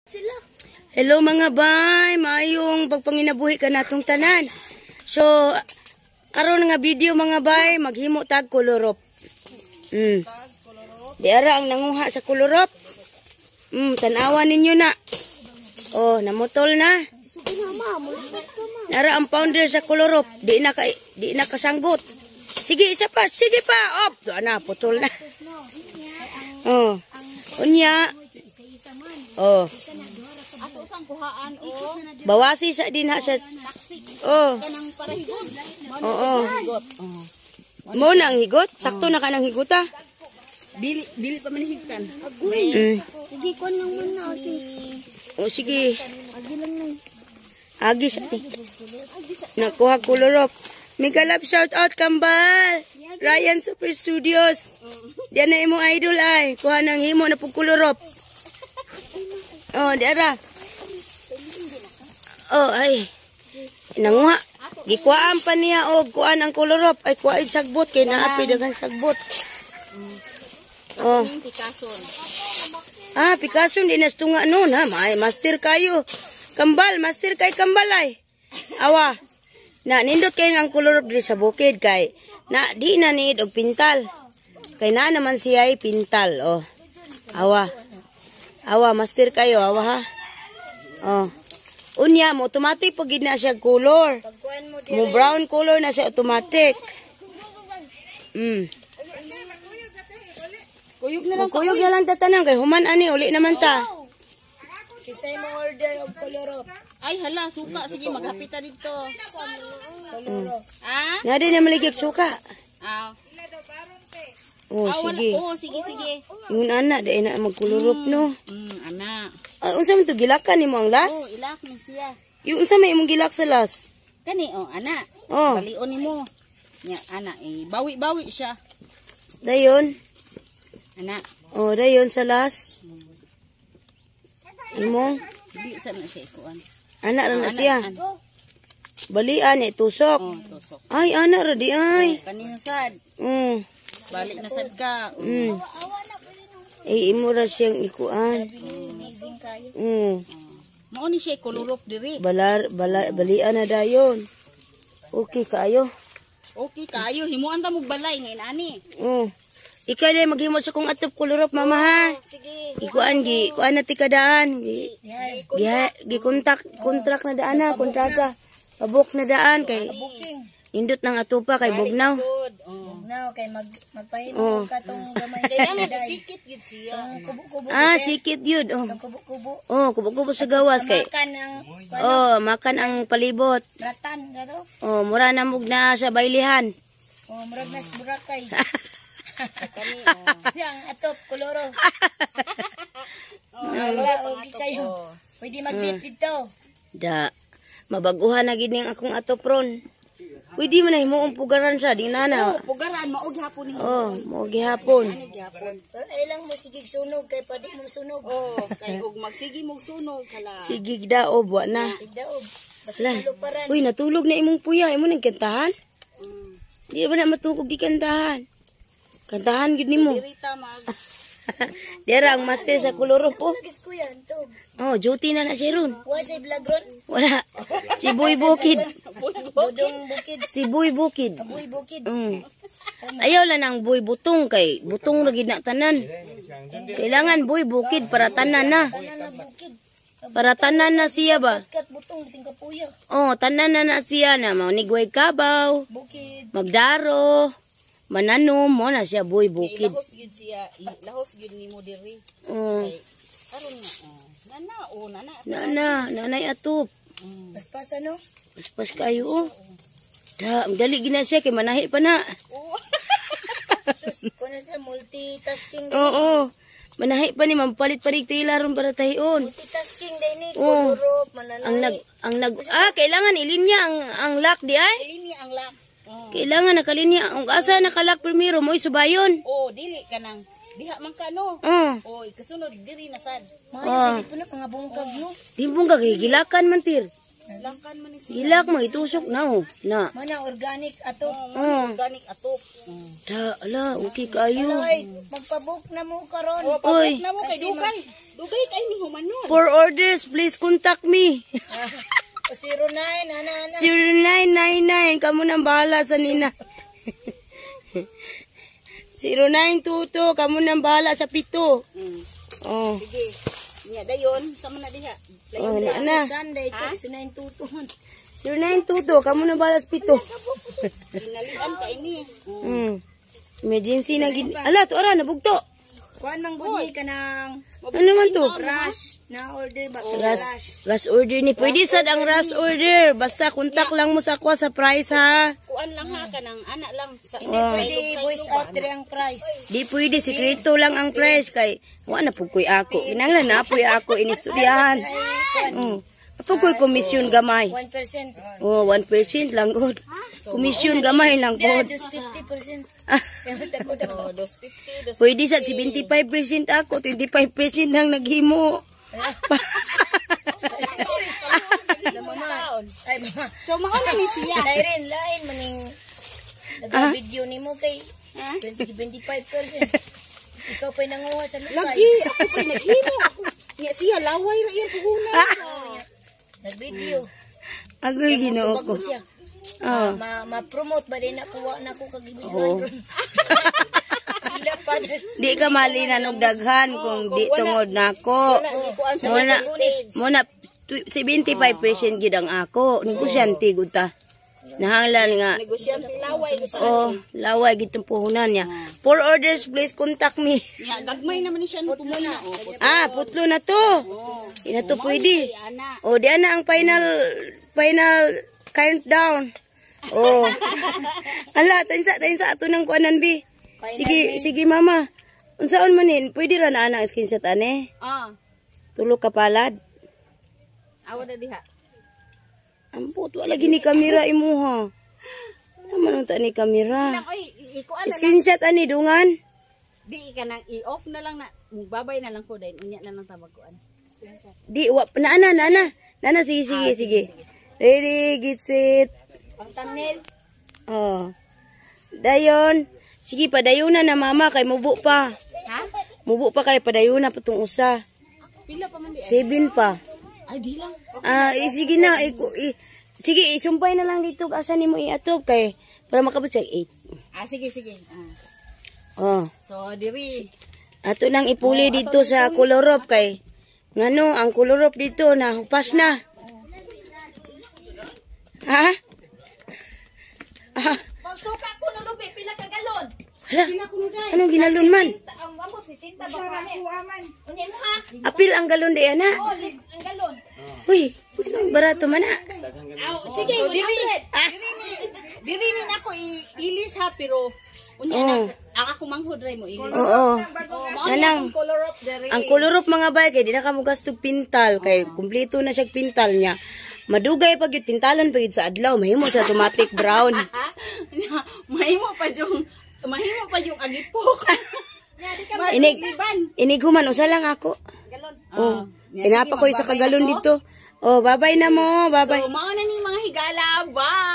Sila. Hello mga bay, maayong pagpanginabuhi ka natong tanan. So, karon nga video mga bay, maghimo tag kolorop. Di ara ang nanguha sa kolorop. Tanawa ninyo na. Oh, namutol na. Nara ang founder sa kolorop, di na kasanggot. Sige, isa pa, sige pa. Op, doon na, putol na. Oh. Unya. Oh. Bawasi sa din ha sa. Oh. Oo. Mo na ang higot, sakto na ka nang higota. Dili pa manihigtan. Sige, kon lang muna. Okay. Oh, sige. Agi lang lang. Agi sa ni. Nakuha kolorop. Mega love shout out kambal. Ryan Super Studios. Diyan na imo idol ay. Kuha nang himo na pug kolorop. Oh, diara. Oh, ay. Nanguha. Gikuhaan pa niya og kuan ang kolorop ay kuaig sagbot kay naapi daghang sagbot. Oh. Picasso din nas tunga nun ha. May master kayo. Kambal, master kay kambal ay. Awa. Na nindot kay ang kolorop diri sa bukid kay na di na need og pintal. Kay na naman siya ay pintal. Oh. Awa. Awa, master kayo, awa ha. Oh. Unya mo automatic pag na siya color. Mo brown color na siya automatic. Kuyog na lang. Kuyog na lang tatanang kay human ani uli naman ta. Kisay mo order og kolorop. Ay hala, suka. Sige, maghapita dito. Kolorop. Ah? Na din na maligig suka. Ah. Oh, sige. Oo, sige. Yung anak dai na magkolorop no. Anak. Unsa man to gilakan nimo ang las? Oh, ilak ni siya. Yung unsa may imong gilak sa las? Kani, anak. Oh. Balion nimo. Nya, anak, bawi-bawi siya. Dayon. Anak. Oh, dayon sa las. Imo. Di sa na siya ikuan. Anak ra na siya. Balian ni tusok. Oh, tusok. Ay, anak ra di ay. Kanina sad. Balik na sad ka. Imo ra siyang ikuan. Amazing kayo. Mao ni siya kolorop diri. Balian na dayon. Okay kayo. Okay kayo, himuan ta mo balay ngayon ani. Ikaw na maghimo sa kong atop kolorop mama ha. Sige. Kuan na tikadaan. Kontrak na daan ha, kontrata. Pabok na daan kay Booking. indot nang atupa kay bugnaw. Good. Now kay magpahimo ka tong gamay Kaya nga sa sikit gid siya. kubo-kubo. Sikit yun. Kubo-kubo. Kubo-kubo sa gawas kay. Makan ang Makan ang palibot. ratan gato. Mura na mug na sa baylihan. Murag nas burakay. Kani Yang atop koloro. Wala ogi kayo. Pwede mag-date dito. Da. Mabaguhan na gid ning akong atopron. Pwede man na himuong pugaran sa ding nana. pugaran mao gihapon ni. Mo gihapon. Ani gihapon. Pero ay lang mo sigig sunog kay padi mo sunog. Kay og magsigi mo sunog kala. Sige daob wa na. Sigdaob. Lan. Luparan. Uy, natulog na imong puya. Imo nang kantahan? Di ba na matugog di kantahan? Kantahan gid nimo. Dirita mag. Dira ang master sa kolorop oh. Nagis ko yan to. Duty na siya ron. Wa say vlog ron. Wala. Si Boy Bukid. Dodong bukid. Si Boy Bukid. Buy bukid. Ayaw lang ang Boy Butong kay butong lagi na tanan. Kailangan Boy Bukid para tanan na. Tanan na bukid. Para tanan na siya ba? Kat butong ting kapuya. Tanan na siya na maunigway kabaw, Bukid. magdaro, mananom mo na siya Boy Bukid. Lahos gid siya. Lahos gid nimo diri. Karon nga nana. Nanay atop. Paspasan no. Paspas kayo oh. Dali gina siya kay manahi pa na. Kuno sa multitasking. Oo. Manahi pa ni mampalit pa rig tila ron para tahion. Multitasking day ni kolorop mananay. Kailangan ilinya ang lock di ay. Lini ang lak. Kailangan nakalinya. Ang asa nakalak primero mo subayon. Dili kanang diha man ka no. Ikasunod diri na sad. Mayo dili po na pangabungkag no. Timbong ka gilakan man tir. Langkan man ni siya. Silak mo itusok na oh. Na. Mana organic ato. Organic atop. Ala, okay kayo. Ay, magpabook na mo karon. O, pabuk na mo kay Dugay. Dugay kay ni humanon. For orders, please contact me. O 09 ana. 0999, kamu nang bahala sa nina. 0922, kamu nang bahala sa pito. Oh. Sige. Nya dayon sama na diha. Oh, Layon na. Sunday ko 0922. 0922, kamu nang bahala sa pito. Ginalian ka ini. Emergency na gid. Ala, to ara nabugto. Kuan mang guni ka ng Ano man to? rush na order ba? Rush order ni. Pwede sad ang rush order. Basta kontak lang mo sa ako sa price ha. Kuan lang ha kanang ana lang sa Pwede voice out dire ang price. Di pwede, sikreto lang ang price kay wala na pugoy ako. Kinahanglan na apoy ako inistoryahan. Pugoy komisyon gamay. 1%. Oh, 1% lang god. Komisyon gamay lang god. Just 50%. Oh, 250. Pwede sa 75% ako, 25% lang naghimo. Mama. Ay mama. So mao na ni siya. Lain maning nag-video nimo kay 25%. Ikaw pa'y nanguha sa lupay. Lagi ako pa naghimo ako. Nya siya laway ra iyang puhunan. Nag-video. Agoy Ginoo ko. Bagot siya. Ma-promote ba din nakuha na ko kag-video. Ila pa. Di ka malinan og daghan kung di tungod nako. Muna 75% gid ang ako. Negosyante gud ta. Nahanglan nga. Negosyante laway gusto. Oh, laway gid tong puhunan niya. For orders, please contact me. Nya gagmay naman ni siya no pumuna. Putlo na to. Ina to pwede. Ana. Oh, di ana ang final countdown. Oh. Ala, tansa ato nang kuanan bi. Sige mama. Unsaon man nin? Pwede ra na ana ang screenshot ane. Tulo ka palad. Awa na diha. Ambot wala gini kamera imuha. Naman unta ni kamera. Oy, ikuan na. Screenshot ani dungan. Di ka nang i-off na lang na. Babay na lang ko dahil unya na lang tawag ko. Di wa na. Nana sige. Ready, get set. Ang thumbnail. Oh. Dayon. Sige padayuna na mama kay mubo pa. Ha? Mubo pa kay padayuna patong usa. Pila pa man di. 7 pa. Ay di lang. Sige na. Sige, isumpay na lang dito asa nimo iatop kay para makabot sa 8. Sige. Oh. So diri. Ato nang ipuli dito sa kolorop kay ngano ang kolorop dito na hupas na. Ha? Pagsuka ko no lubi pila ka galon. Hala. Anong ginalon man? Ang amot si tinta ba man. Unya mo ha? Apil ang galon di ana. Oh, ang galon. Uy, barato man na. Sige, So 100. diri ni nako ilis ha pero unya na ako manghud ray mo ilis. Oo. Nanang Color of diri. ang kolorop mga bay kay di na ka mo gastog pintal kay kumpleto na siya pintal niya. Madugay pag yun, pintalan pag yun sa adlaw, mahimo sa automatic brown. Mahimo pa yung agipok. Inig human, usa lang ako. Oh, pinapa ko isa kagalon dito. Oh, babay na mo, babay. So, mao na ni mga higala. Bye!